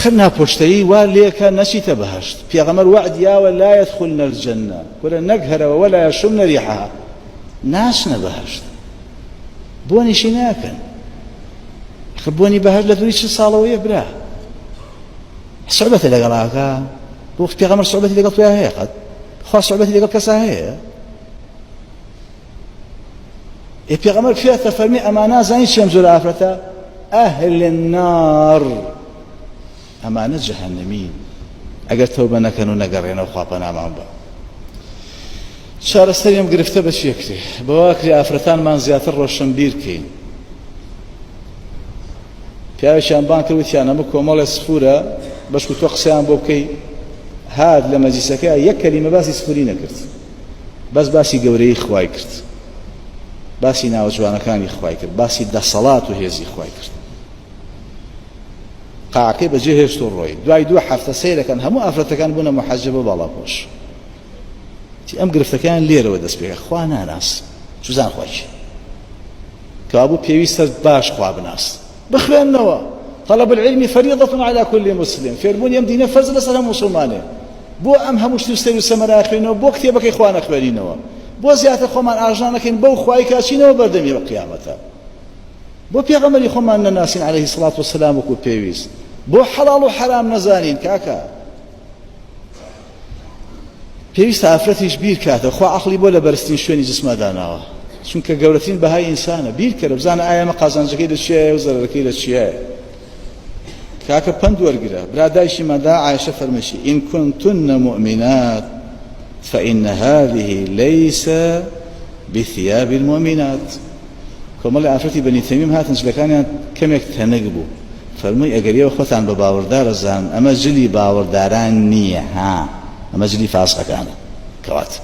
خلنا بوشتري وليك نسيت بهشت في غمر وعد يا ولا يدخلن الجنة ولا نقهر ولا يشمن ريحها ناس نبهشت بوني شناكن خبوني بهشت لتريش الصالوية برا صعوبة اللي قلاك وقت في غمر صعوبة اللي قلت وياها هي قد خاص صعوبة اللي قلت كساها هي في غمر فيها تفرمي أمانا زين شمزو الآفرة أهل النار أمانة جهنمين أجر توبة نكنوا نقرينا وخاطنا معهم شهر السريم قرفته بس يكفي بواكري آفرتان من زيادة الروشن بيركين في أي شان بانك وثيانا مكو مال سفورة باش كنت قسيان بوكي هاد لما جيسكا يك كلمة بس سفورينا كرت بس باسي قوري إخواي كرت باسي ناوجوانا كان إخواي كرت باسي دا صلاة وهيزي إخواي كرت قاعكي بجهز الروي دواي دو حفظ سيرة كان همو أفرت كان بنا محجبة بالا بوش تي أم قرفت كان ليرة ودس بيك أخوانا ناس شو زان خواش كابو بيويستر باش خواب ناس بخوان نوا طلب العلم فريضة على كل مسلم فيرمون يمدينا فرز لسنا مسلمانه بو أم هموش تستوي السمر آخرينه بو كتابك إخوان أخبرينه بو زيادة خومان أرجانك بو خواي كاشينه وبردمي بقيامته بو بيغمر خومان الناس عليه الصلاة والسلام وكو بيويست بو حلال وحرام نزانين كاكا پێویستە ئافرەتیش بیر کاتە خوا عەقڵی بۆ لە بەرزترین شوێنی جسمە داناوە چونکە گەورەترین بەهای ئینسانە بیر کەرە بزانە ئایا ئەمە قازانجەکەی لە چیایە و زەرەرەکەی لە چیایە کاکە پند وەرگرە برا دایشی مەدا عایشە فەرمێشی ئین كنتن مؤمنات فإن هذه ليس بثياب المؤمنات کۆمەڵی ئافرەتی بەنی تەمیم هاتن جلەکانیان کەمێک تەنەک بوو فەرمووی ئەگەر ئێوە خۆتان بە باوەڕدارە زان ئەمە جلی باوەڕداران نییە ها ئەمە جلی فاسقەکانە کەواتە